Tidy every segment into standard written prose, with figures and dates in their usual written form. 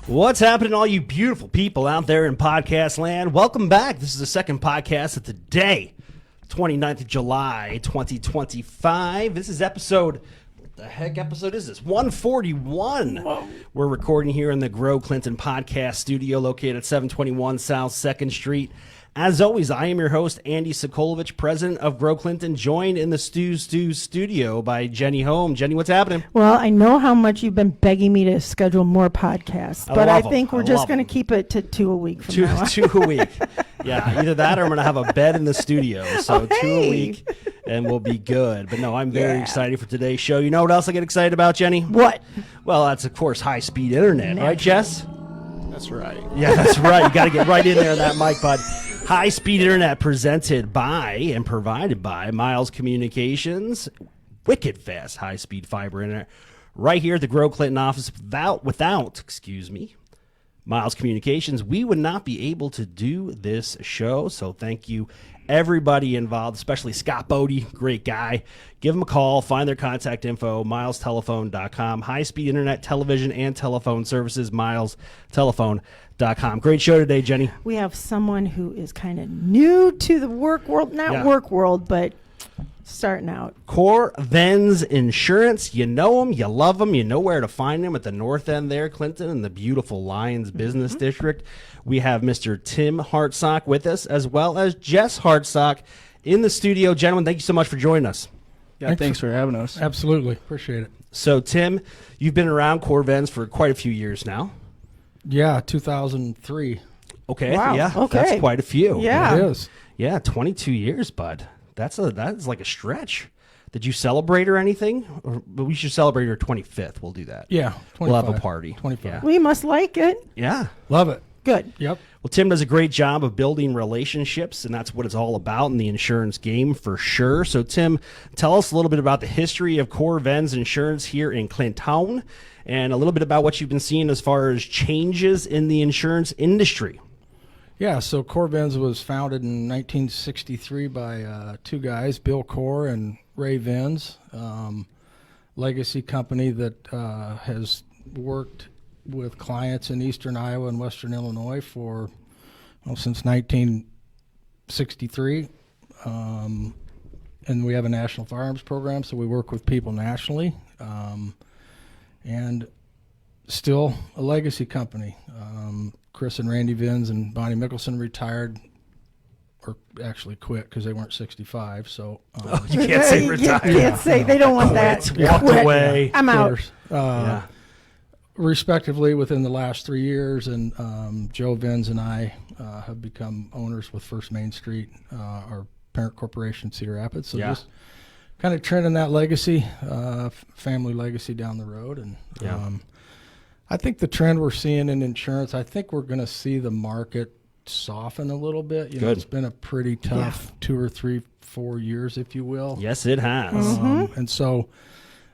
What's happening, all you beautiful people out there in podcast land? Welcome back. This is the second podcast of the day, 29th of July, 2025. This is episode, what the heck episode is this? 141. Whoa. We're recording here in the Grow Clinton podcast studio located at 721 South 2nd Street. As always, I am your host, Andy Sokolovich, president of Grow Clinton, joined in the Stu studio by Jenny Home. Jenny, what's happening? Well, I know how much you've been begging me to schedule more podcasts, but I think we're just going to keep it to 2 a week from now on. Two a week. Yeah, either that or I'm going to have a bed in the studio. So 2 a week and we'll be good. But no, I'm very excited for today's show. You know what else I get excited about, Jenny? What? Well, that's, of course, high-speed internet. Right, Jess? That's right. Yeah, that's right. You got to get right in there in that mic, bud. High-speed internet presented by and provided by Miles Communications. Wicked fast high-speed fiber internet right here at the Grow Clinton office. Without Miles Communications, we would not be able to do this show. So thank you, everybody involved, especially Scott Bodie, great guy. Give him a call. Find their contact info, milestelephone.com. High-speed internet, television, and telephone services, milestelephone.com. Great show today, Jenny. We have someone who is kind of new to the work world, work world, but starting out. Core-Vens Insurance. You know them, you love them, you know where to find them at the north end there, Clinton, in the beautiful Lions Business District. We have Mr. Tim Hartsock with us, as well as Jess Hartsock in the studio. Gentlemen, thank you so much for joining us. Yeah, thanks for having us. Absolutely. Appreciate it. So, Tim, you've been around Core-Vens for quite a few years now. Yeah, 2003. Okay, wow. Yeah, okay. That's quite a few. Yeah. It is. Yeah, 22 years, bud. That's like a stretch. Did you celebrate or anything? But we should celebrate your 25th. We'll do that. Yeah, 25. We'll have a party. 25. Yeah. We must like it. Yeah. Love it. Good. Yep. Well, Tim does a great job of building relationships, and that's what it's all about in the insurance game for sure. So, Tim, tell us a little bit about the history of Core-Vens Insurance here in Clinton, and a little bit about what you've been seeing as far as changes in the insurance industry. Yeah, so Core-Vens was founded in 1963 by two guys, Bill Core and Ray Vens, legacy company that has worked with clients in eastern Iowa and western Illinois since 1963. And we have a national firearms program, so we work with people nationally. And still a legacy company. Chris and Randy Vins and Bonnie Mickelson retired, or actually quit because they weren't 65. So You can't say retired. You can't say they don't want that. Walked away. I'm out. Respectively within the last 3 years, and Joe Vins and I have become owners with First Main Street, our parent corporation, Cedar Rapids. So just kind of trending that legacy, family legacy down the road. And I think the trend we're seeing in insurance, I think we're going to see the market soften a little bit. You know, it's been a pretty tough 2 or 3, 4 years, if you will. Yes, it has. And so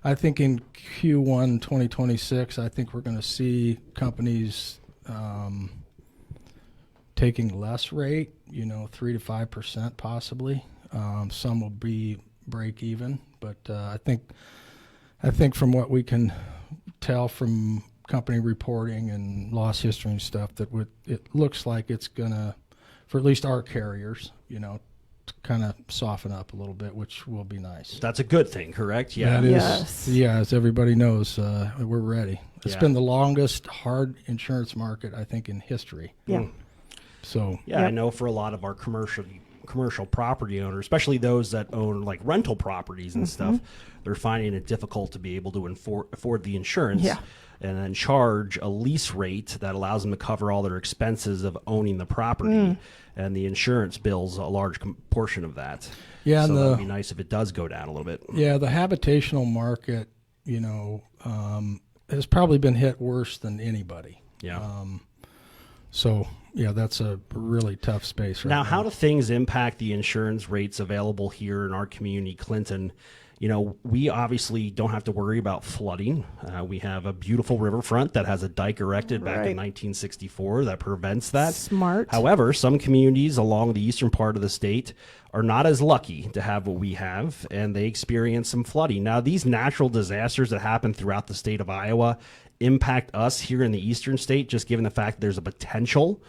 I think in Q1 2026, I think we're going to see companies taking less rate, 3 to 5% possibly. Some will be break even, but I think from what we can tell from company reporting and loss history and stuff, that it looks like it's gonna, for at least our carriers, to kind of soften up a little bit, which will be nice. That's a good thing, correct? Yeah. That is, yeah, as everybody knows, we're ready. It's been the longest hard insurance market, I think, in history. Yeah. So I know for a lot of our commercial property owners, especially those that own like rental properties and stuff, they're finding it difficult to be able to afford the insurance and then charge a lease rate that allows them to cover all their expenses of owning the property, and the insurance bills a large portion of that. Yeah, so that would be nice if it does go down a little bit. Yeah, the habitational market, has probably been hit worse than anybody. Yeah. So yeah, that's a really tough space right now. Now, how do things impact the insurance rates available here in our community, Clinton? We obviously don't have to worry about flooding. We have a beautiful riverfront that has a dike erected back in 1964 that prevents that. Smart. However, some communities along the eastern part of the state are not as lucky to have what we have, and they experience some flooding. Now, these natural disasters that happen throughout the state of Iowa impact us here in the eastern state, just given the fact that there's a potential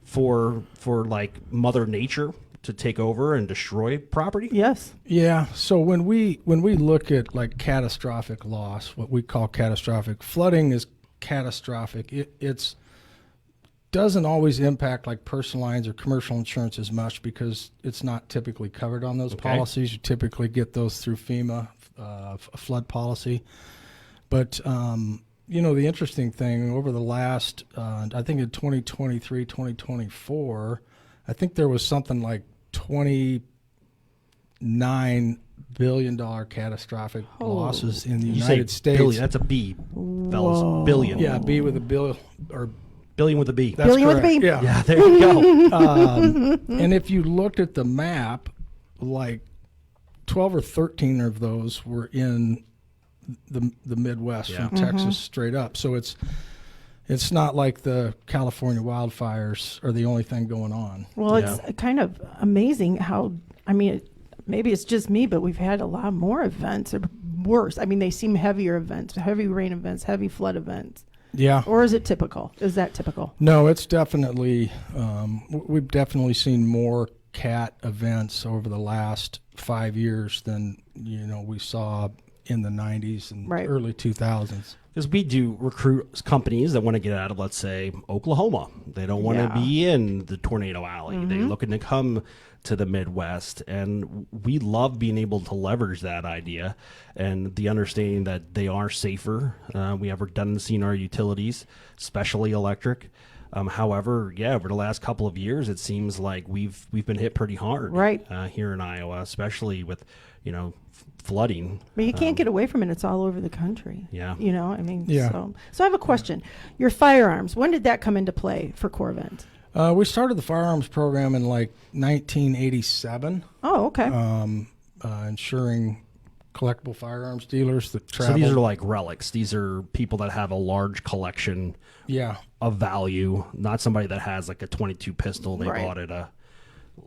for like Mother Nature to take over and destroy property? Yes. Yeah. So when we look at like catastrophic loss, what we call catastrophic, flooding is catastrophic. It's doesn't always impact like personal lines or commercial insurance as much because it's not typically covered on those policies. You typically get those through FEMA, a flood policy. But the interesting thing over the last, I think in 2023, 2024, I think there was something like $29 billion catastrophic losses in the United States. Billion, that's a B, fellas. Whoa. Billion. Yeah, B with a bill or billion with a B. that's Billion with a correct. B. Yeah, there you go. And if you looked at the map, like 12 or 13 of those were in the Midwest from Texas straight up. So it's not like the California wildfires are the only thing going on. Well, it's kind of amazing how, maybe it's just me, but we've had a lot more events or worse. They seem heavier events, heavy rain events, heavy flood events. Yeah. Or is it typical? Is that typical? No, it's definitely, we've definitely seen more cat events over the last 5 years than, we saw in the 90s and early 2000s. Because we do recruit companies that want to get out of, let's say, Oklahoma. They don't want to be in the tornado alley. They're looking to come to the Midwest. And we love being able to leverage that idea and the understanding that they are safer. We have redundancy in our utilities, especially electric. However, over the last couple of years, it seems like we've been hit pretty hard here in Iowa, especially with, flooding. But you can't get away from it. It's all over the country. Yeah. So I have a question. Your firearms, when did that come into play for Core-Vens? We started the firearms program in like 1987. Oh, okay. Insuring collectible firearms dealers that travel. So these are like relics. These are people that have a large collection of value, not somebody that has like a 22 pistol they bought at a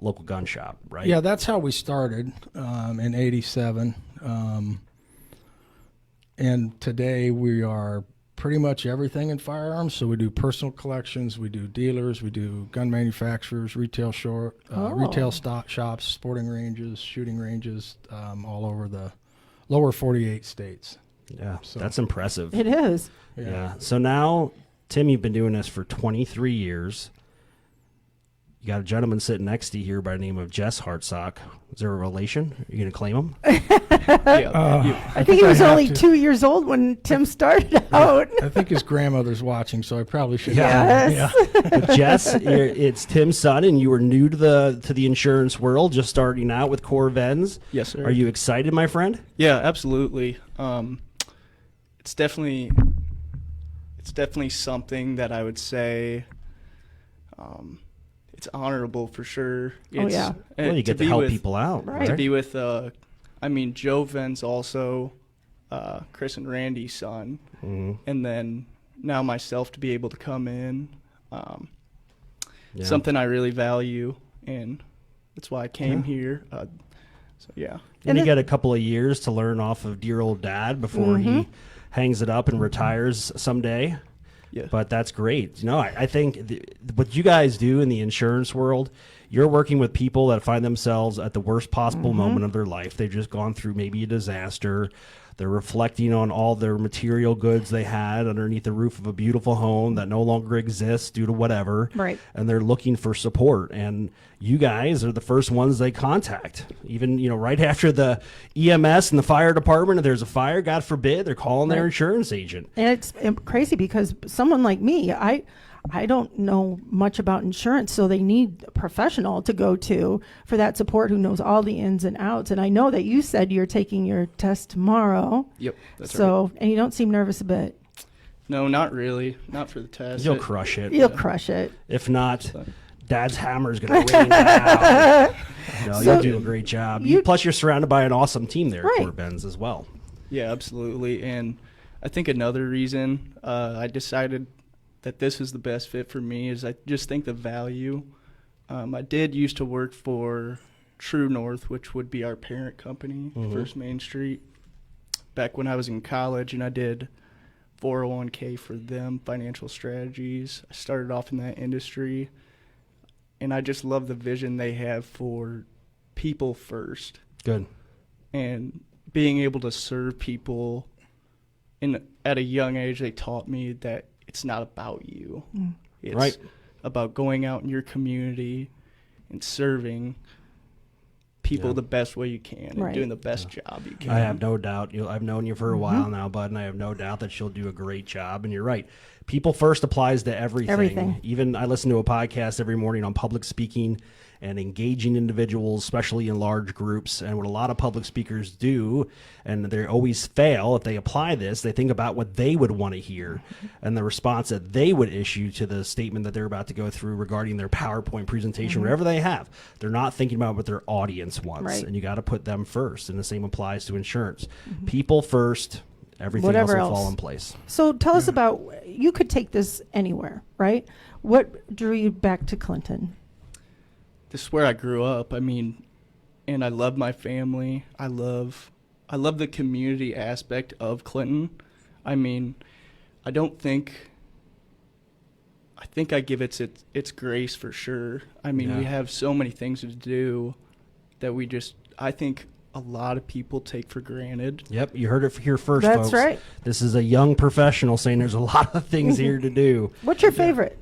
local gun shop, right? Yeah, that's how we started in 87. And today we are pretty much everything in firearms. So we do personal collections, we do dealers, we do gun manufacturers, retail shops, sporting ranges, shooting ranges, all over the lower 48 states. Yeah, that's impressive. It is. Yeah. So now, Tim, you've been doing this for 23 years. You got a gentleman sitting next to you here by the name of Jess Hartsock. Is there a relation? Are you going to claim him? I think he was only 2 years old when Tim started out. I think his grandmother's watching, so I probably should. Yes. But Jess, it's Tim's son, and you were new to the insurance world, just starting out with Core-Vens. Yes, sir. Are you excited, my friend? Yeah, absolutely. It's definitely something that I would say it's honorable for sure. Well, you get to help people out. Right. To be with, Joe Vens also, Chris and Randy's son, and then now myself to be able to come in, something I really value, and that's why I came here. And you get a couple of years to learn off of dear old dad before he hangs it up and retires someday. Yeah. But that's great. I think what you guys do in the insurance world, you're working with people that find themselves at the worst possible moment of their life. They've just gone through maybe a disaster. They're reflecting on all their material goods they had underneath the roof of a beautiful home that no longer exists due to whatever. Right. And they're looking for support. And you guys are the first ones they contact. Even, right after the EMS and the fire department, if there's a fire, God forbid, they're calling their insurance agent. And it's crazy because someone like me, I don't know much about insurance, so they need a professional to go to for that support who knows all the ins and outs. And I know that you said you're taking your test tomorrow. Yep, that's right. right. And you don't seem nervous a bit. No, not really. Not for the test. You'll crush it. You'll crush it. If not, Dad's hammer's going to rain down. You'll do a great job. Plus, you're surrounded by an awesome team there at Core-Vens as well. Yeah, absolutely. And I think another reason I decided that this is the best fit for me is I just think the value. I did used to work for True North, which would be our parent company, First Main Street, back when I was in college, and I did 401k for them, financial strategies. I started off in that industry, and I just love the vision they have for people first. Good. And being able to serve people at a young age. They taught me that it's not about you. It's right. about going out in your community and serving people the best way you can and doing the best job you can. I have no doubt. I've known you for a while now, bud, and I have no doubt that you'll do a great job. And you're right. People first applies to everything. Even I listen to a podcast every morning on public speaking and engaging individuals, especially in large groups. And what a lot of public speakers do, and they always fail if they apply this, they think about what they would want to hear and the response that they would issue to the statement that they're about to go through regarding their PowerPoint presentation, whatever they have. They're not thinking about what their audience wants, and you got to put them first. And the same applies to insurance. People first, everything Whatever else will fall in place. So tell us about, you could take this anywhere, right? What drew you back to Clinton? This is where I grew up. I mean, and I love my family. I love the community aspect of Clinton. I mean, I think I give it its grace for sure. I mean, we have so many things to do that I think a lot of people take for granted. Yep, you heard it here first, That's folks. right. This is a young professional saying there's a lot of things here to do. What's your favorite?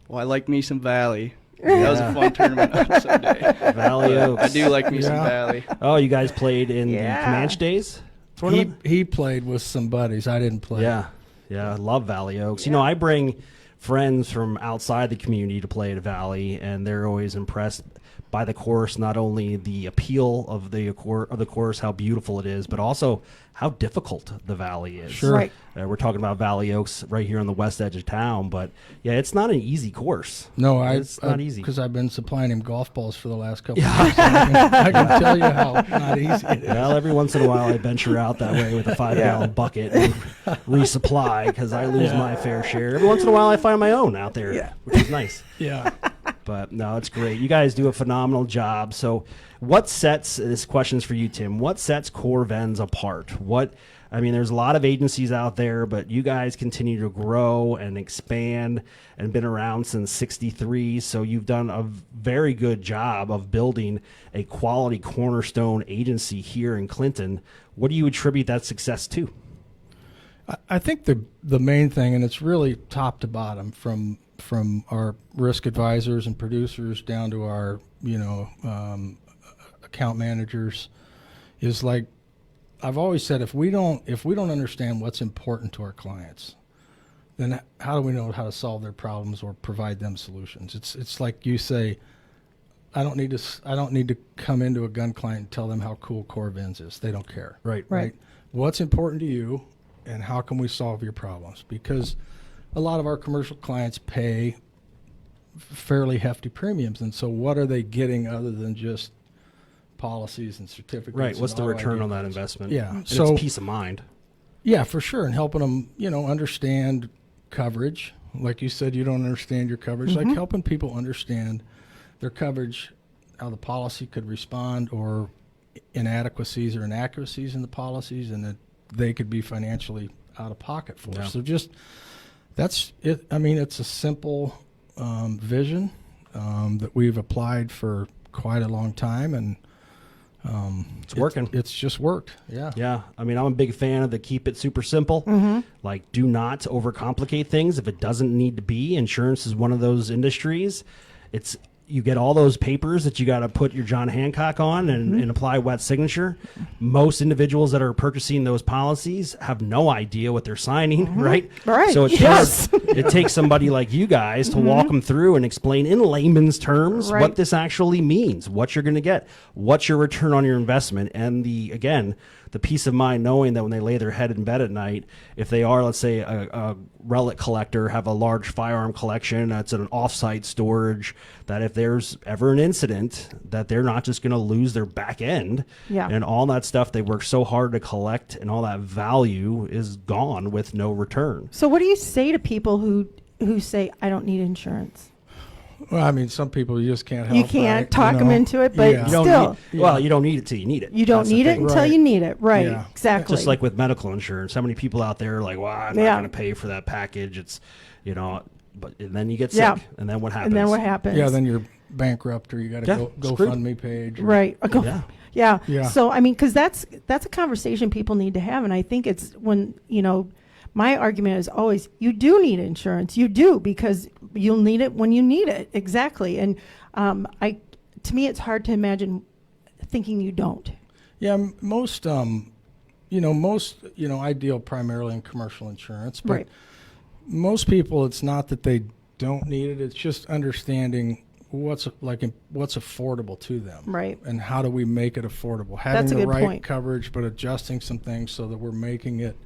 Well, I like me some Valley. That was a fun tournament on Sunday. Valley Oaks. I do like me some Valley. Oh, you guys played in the Comanche Days tournament? He played with some buddies. I didn't play. Yeah, I love Valley Oaks. You know, I bring friends from outside the community to play at Valley, and they're always impressed by the course, not only the appeal of the course, how beautiful it is, but also how difficult the Valley is. Sure. Right. We're talking about Valley Oaks right here on the west edge of town, but yeah, it's not an easy course. No, it's not easy. Because I've been supplying him golf balls for the last couple of years. I can tell you how not easy it is. Well, every once in a while I venture out that way with a 5-gallon bucket and resupply because I lose my fair share. Every once in a while I find my own out there, which is nice. Yeah. But no, it's great. You guys do a phenomenal job. So this question's for you, Tim. What sets Core-Vens apart? There's a lot of agencies out there, but you guys continue to grow and expand and been around since '63. So you've done a very good job of building a quality cornerstone agency here in Clinton. What do you attribute that success to? I think the main thing, and it's really top to bottom, from our risk advisors and producers down to our account managers, is like I've always said, if we don't understand what's important to our clients, then how do we know how to solve their problems or provide them solutions? It's like you say, I don't need to come into a gun client and tell them how cool Core-Vens is. They don't care. Right. What's important to you, and how can we solve your problems? Because a lot of our commercial clients pay fairly hefty premiums, and so what are they getting other than just policies and certificates? Right. What's and the return on that cards? investment? Yeah. And So it's peace of mind. yeah, for sure, and helping them, understand coverage. Like you said, you don't understand your coverage. Like helping people understand their coverage, how the policy could respond, or inadequacies or inaccuracies in the policies, and that they could be financially out of pocket for. Yeah. So just that's it. I mean, it's a simple vision that we've applied for quite a long time, and It's working. It's just worked. Yeah. Yeah. I'm a big fan of the keep it super simple. Like, do not overcomplicate things if it doesn't need to be. Insurance is one of those industries. You get all those papers that you got to put your John Hancock on and apply wet signature. Most individuals that are purchasing those policies have no idea what they're signing, right? Right. So it takes somebody like you guys to walk them through and explain in layman's terms what this actually means, what you're going to get, what's your return on your investment, and the peace of mind knowing that when they lay their head in bed at night, if they are, let's say, a relic collector, have a large firearm collection that's an off-site storage, that if there's ever an incident, that they're not just going to lose their back end. Yeah. And all that stuff they work so hard to collect, and all that value is gone with no return. So what do you say to people who say, I don't need insurance? Well, I mean, some people you just can't help. You can't right? talk You them know? into it, but Yeah. You don't still, need, well, you don't need it till you need it. you don't That's the need it thing. until Right. you need it. Right. Yeah. Exactly. Just like with medical insurance, how many people out there are like, well, I'm not Yeah. going to pay for that package. It's, but and then you get sick, Yeah. and then what happens? and then what happens? Yeah, then you're bankrupt, or you got to Yeah, go screwed. GoFundMe page. Or, Right. Yeah. Yeah. Yeah. So I mean, because that's a conversation people need to have, and I think it's when my argument is always you do need insurance. You do, because you'll need it when you need it. Exactly. And to me, it's hard to imagine thinking you don't. Yeah, most I deal primarily in commercial insurance, but Right. most people, it's not that they don't need it. It's just understanding what's affordable to them, Right. and how do we make it affordable. That's Having a the good right point. coverage, but adjusting some things so that we're making it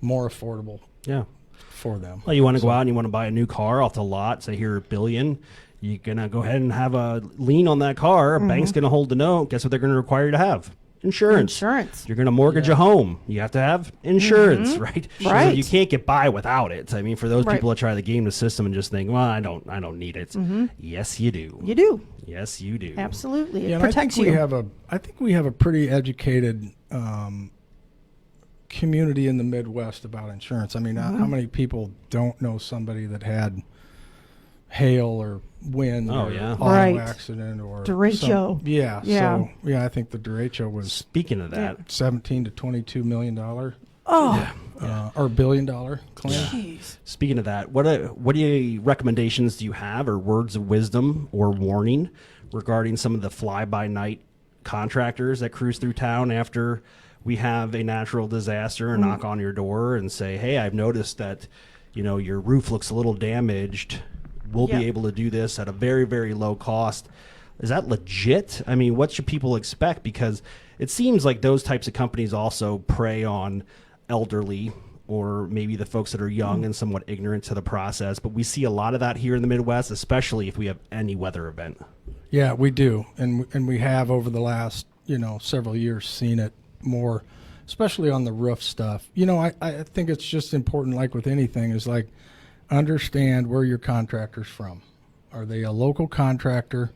more affordable Yeah. for them. Well, you want to go out and you want to buy a new car off the lot, say here $1 billion. You're going to go ahead and have a lien on that car. A bank's going to hold the note. Guess what they're going to require you to have? Insurance. Insurance. You're going to mortgage a home. You have to have insurance, right? So Right. you can't get by without it. I mean, for those Right. people that try to game the system and just think, well, I don't need it. Yes, you do. You do. Yes, you do. Absolutely. It Yeah, and protects I you. think we have a pretty educated community in the Midwest about insurance. I mean, how many people don't know somebody that had hail or wind Oh, or yeah. auto Right. accident or Derecho. Yeah. Yeah. So I think the derecho was Speaking of that, $17 to $22 million or Oh, $1 billion claim. jeez. Speaking of that, what recommendations do you have, or words of wisdom or warning regarding some of the fly-by-night contractors that cruise through town after we have a natural disaster and knock on your door and say, "Hey, I've noticed that your roof looks a little damaged. We'll Yeah. be able to do this at a very, very low cost." Is that legit? I mean, what should people expect? Because it seems like those types of companies also prey on elderly, or maybe the folks that are young and somewhat ignorant to the process. But we see a lot of that here in the Midwest, especially if we have any weather event. Yeah, we do, and we have over the last several years seen it more, especially on the roof stuff. I think it's just important, like with anything, is like understand where your contractor's from. Are they a local contractor?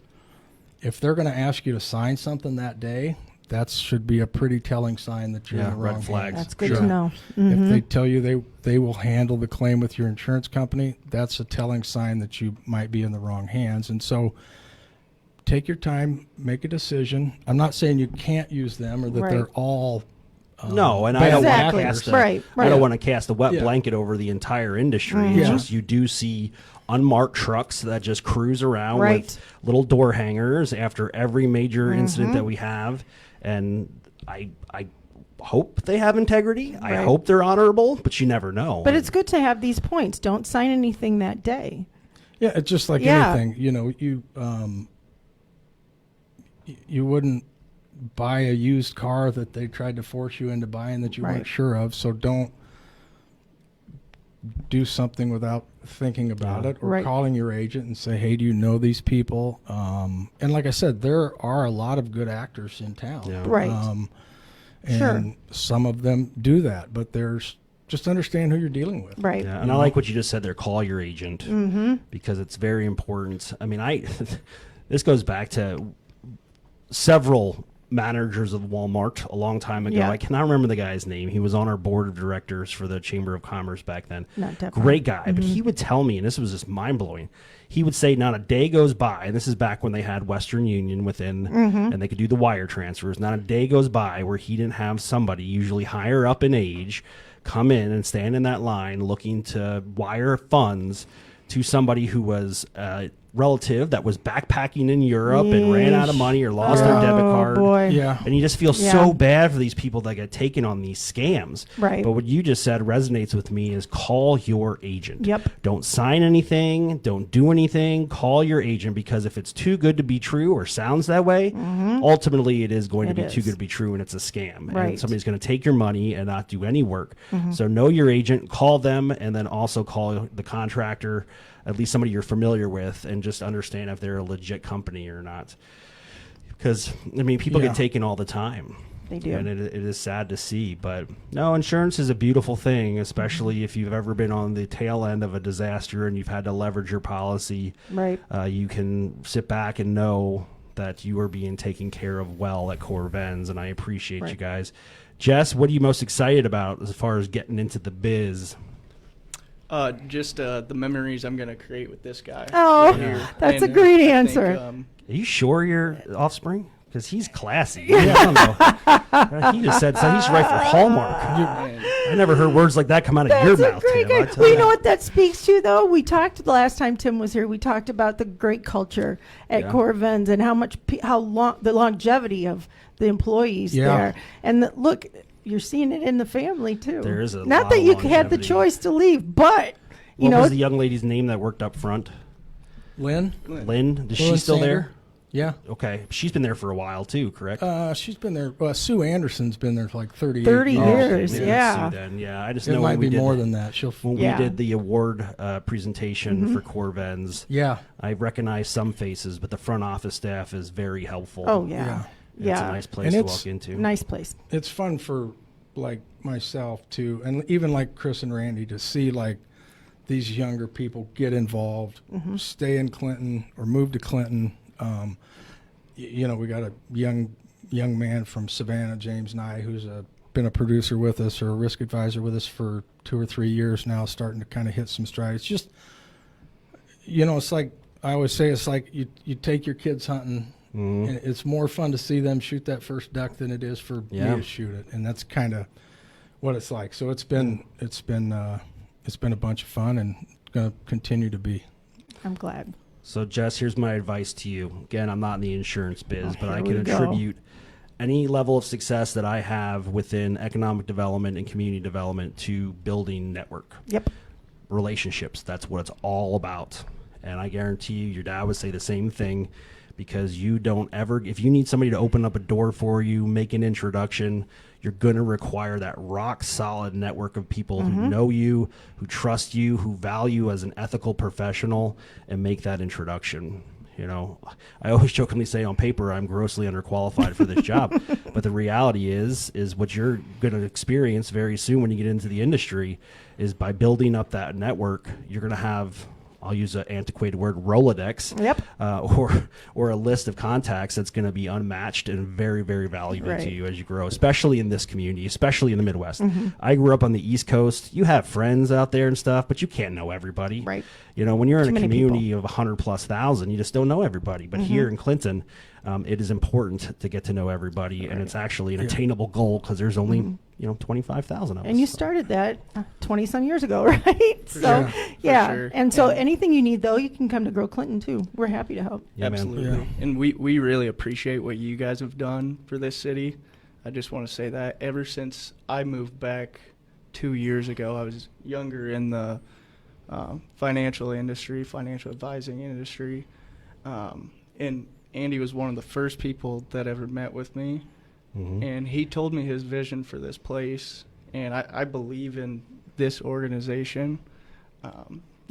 If they're going to ask you to sign something that day, that should be a pretty telling sign that you're in the red wrong flags. hands. That's good Sure. to know. If they tell you they will handle the claim with your insurance company, that's a telling sign that you might be in the wrong hands. And so take your time, make a decision. I'm not saying you can't use them or that Right. they're all No, and I bad don't want Exactly. to cast Right, I right. don't want to cast a wet Yeah. blanket over the entire industry. Mm-hmm. It's Yeah. just you do see unmarked trucks that just cruise around Right. with little door hangers after every major incident Mm-hmm. that we have, and I hope they have integrity. I Right. hope they're honorable, but you never know. But it's good to have these points. Don't sign anything that day. Yeah, it's just like Yeah. anything. You wouldn't buy a used car that they tried to force you into buying that you Right. weren't sure of. So don't do something without thinking about it, or Right. calling your agent and say, "Hey, do you know these people?" And like I said, there are a lot of good actors in town. Yeah. Right. And Sure. some of them do that, but there's just understand who you're dealing with. Right. Yeah, and I like what you just said there. Call your agent, because it's very important. I mean, this goes back to several managers of Walmart a long time ago. Yeah. I cannot remember the guy's name. He was on our board of directors for the Chamber of Commerce back then. Not definitely. Great guy, but he would tell me, and this was just mind blowing. He would say, not a day goes by, and this is back when they had Western Union within, and they could do the wire transfers. Not a day goes by where he didn't have somebody, usually higher up in age, come in and stand in that line looking to wire funds to somebody who was relative that was backpacking in Europe and ran out of money or lost their debit card. Boy. Yeah. And you just feel Yeah. so bad for these people that get taken on these scams. Right. But what you just said resonates with me is call your agent. Yep. Don't sign anything. Don't do anything. Call your agent, because if it's too good to be true or sounds that way, ultimately it is going to It be too is. good to be true, and it's a scam. And Right. somebody's going to take your money and not do any work. So know your agent, call them, and then also call the contractor, at least somebody you're familiar with, and just understand if they're a legit company or not. Because, I mean, people Yeah. get taken all the time. They do. And it is sad to see, but no, insurance is a beautiful thing, especially if you've ever been on the tail end of a disaster and you've had to leverage your policy. Right. You can sit back and know that you are being taken care of well at Core-Vens, and I appreciate you guys. Jess, what are you most excited about as far as getting into the biz? Just the memories I'm going to create with this guy. Oh, right here. that's And, a great I answer. think, Are you sure you're offspring? Because he's classy. Yeah, I don't know. He just said so. He's right for Hallmark. I never heard words like that come out of your mouth, Tim. I tell Well, you you. know what that speaks to, though? We talked the last time Tim was here. We talked about the great culture at Core-Vens and how much, how long, the longevity of the employees there. And look, you're seeing it in the family too. There is a not lot that of you had the longevity. choice to leave, but you What know, was the young lady's name that worked up front? Lynn? Lynn. Is she Lynn still Sander? there? Yeah. Okay. She's been there for a while too, correct? She's been there. Sue Anderson's been there for like 38 30 years. years. maybe Yeah. Sue then. Yeah. I just It know might when we be did more the- than that. She'll. When Yeah. we did the award presentation for Core-Vens, Yeah. I recognized some faces, but the front office staff is very helpful. oh yeah, It's yeah, a nice place And to it's walk into. nice place. It's fun for like myself too, and even like Chris and Randy to see like these younger people get involved, stay in Clinton or move to Clinton. You know, we got a young man from Savannah, James Nye, who's been a producer with us or a risk advisor with us for 2 or 3 years now, starting to kind of hit some stride. It's just, you know, it's like I always say, it's like you take your kids hunting, and it's more fun to see them shoot that first duck than it is for me to shoot it, and that's kind of what it's like. So it's been a bunch of fun, and going to continue to be. I'm glad. So, Jess, here's my advice to you. Again, I'm not in the insurance biz, but I here can we go. attribute any level of success that I have within economic development and community development to building network. Yep. Relationships. That's what it's all about. And I guarantee you, your dad would say the same thing, because you don't ever, if you need somebody to open up a door for you, make an introduction, you're going to require that rock solid network of people who know you, who trust you, who value as an ethical professional, and make that introduction. You know, I always jokingly say on paper I'm grossly underqualified for this job, but the reality is what you're going to experience very soon when you get into the industry is by building up that network, you're going to have, I'll use an antiquated word, Rolodex, or a list of contacts that's going to be unmatched and very, very valuable to you as you grow, especially in this community, especially in the Midwest. I grew up on the East Coast. You have friends out there and stuff, but you can't know everybody. Right. You know, when you're in Too a many community of 100,000+, you just don't know everybody. But here in Clinton, it is important to get to know everybody, and it's actually an attainable goal because there's only 25,000 of us. And you started that 20-some years ago, right? So, yeah. sure. And so anything you need, though, you can come to Grow Clinton, too. We're happy to help. Yeah, man. Absolutely. Yeah. And we really appreciate what you guys have done for this city. I just want to say that ever since I moved back 2 years ago, I was younger in the financial industry, financial advising industry. And Andy was one of the first people that ever met with me. And he told me his vision for this place. And I believe in this organization.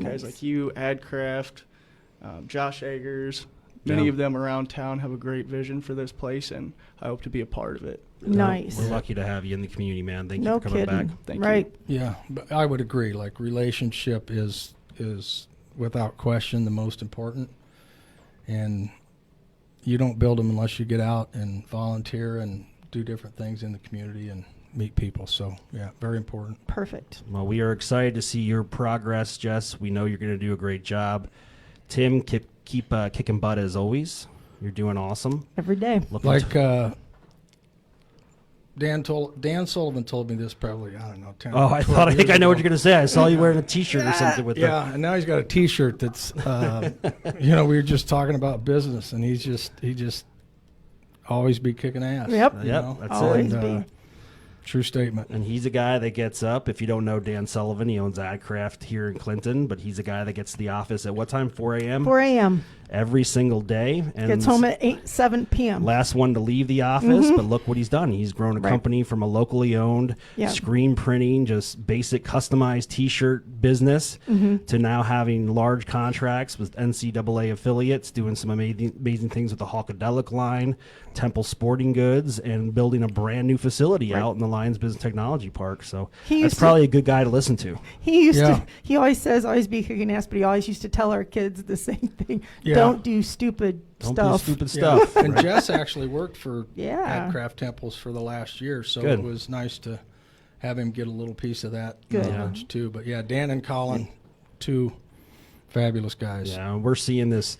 Guys like you, Adcraft, Josh Eggers, many of them around town have a great vision for this place, and I hope to be a part of it. Nice. We're lucky to have you in the community, man. Thank you No for coming kidding. back. Thank you. Right. Yeah, but I would agree. Like relationship is without question the most important, and you don't build them unless you get out and volunteer and do different things in the community and meet people. So yeah, very important. Perfect. Well, we are excited to see your progress, Jess. We know you're going to do a great job. Tim, keep kicking butt as always. You're doing awesome. Every day. Looking Like Dan Sullivan told me this probably, I don't know, 10 Oh, or I 12 think years I know what ago. you're going to say. I saw you wearing a T-shirt or something with Yeah, and now he's got a T-shirt that's, we were just talking about business, and he just always be kicking ass. Yep. you Yep, know? that's Always it. be. True statement. And he's a guy that gets up. If you don't know Dan Sullivan, he owns AdCraft here in Clinton, but he's a guy that gets to the office at what time? 4 a.m.? 4 a.m. Every single day. And Gets home at 7 p.m. last one to leave the office, but look what he's done. He's grown a company from a locally owned screen printing, just basic customized T-shirt business to now having large contracts with NCAA affiliates, doing some amazing things with the Hawkadelic line, Temple Sporting Goods, and building a brand new facility out in the Lions Business Technology Park. So that's probably a good guy to listen to. He used to. He always says, always be kicking ass, but he always used to tell our kids the same thing. Don't do stupid stuff. Don't do stupid stuff. And Jess actually worked for Yeah. AdCraft Temples for the last year, so Good. it was nice to have him get a little piece of that Good. knowledge too. But yeah, Dan and Colin, two fabulous guys. Yeah, we're seeing this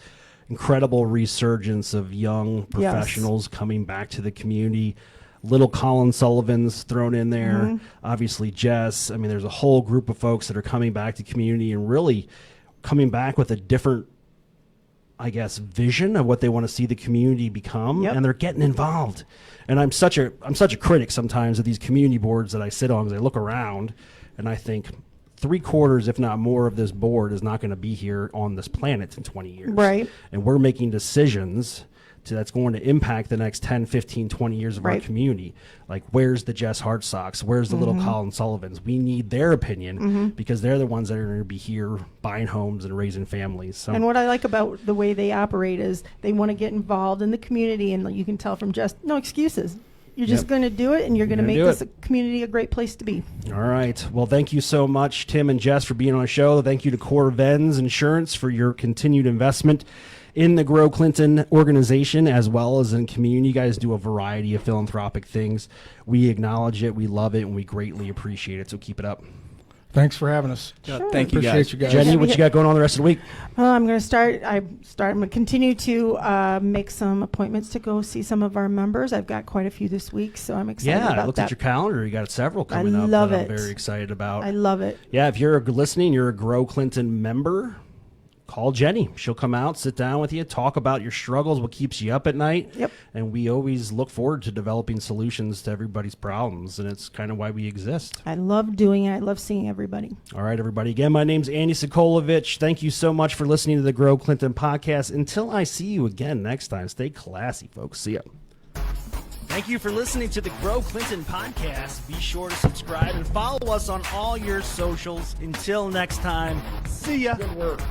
incredible resurgence of young professionals coming back to the community. Little Colin Sullivan's thrown in there. Obviously, Jess. I mean, there's a whole group of folks that are coming back to community and really coming back with a different, I guess, vision of what they want to see the community become, and they're getting involved. And I'm such a critic sometimes of these community boards that I sit on, because I look around and I think 3/4, if not more, of this board is not going to be here on this planet in 20 years. Right. And we're making decisions that's going to impact the next 10, 15, 20 years of our community. Like, where's the Jess Hartsocks? Where's the little Colin Sullivans? We need their opinion because they're the ones that are going to be here buying homes and raising families. So. And what I like about the way they operate is they want to get involved in the community, and you can tell from just no excuses. You're just going to do it, and you're going to make this community a great place to be. All right. Well, thank you so much, Tim and Jess, for being on the show. Thank you to Core-Vens Insurance for your continued investment in the Grow Clinton organization as well as in community. You guys do a variety of philanthropic things. We acknowledge it, we love it, and we greatly appreciate it. So keep it up. Thanks for having us. Sure. Thank you, Appreciate guys. you guys. Jenny, what you got going on the rest of the week? I'm going to start. I'm going to continue to make some appointments to go see some of our members. I've got quite a few this week, so I'm excited about that. I looked at your calendar. You got several coming up love that it. I'm very excited about. I love it. Yeah, if you're listening, you're a Grow Clinton member, call Jenny. She'll come out, sit down with you, talk about your struggles, what keeps you up at night. Yep. And we always look forward to developing solutions to everybody's problems, and it's kind of why we exist. I love doing it. I love seeing everybody. All right, everybody. Again, my name's Andy Sokolovich. Thank you so much for listening to the Grow Clinton podcast. Until I see you again next time, stay classy, folks. See ya. Thank you for listening to the Grow Clinton podcast. Be sure to subscribe and follow us on all your socials. Until next time, see ya. Good work.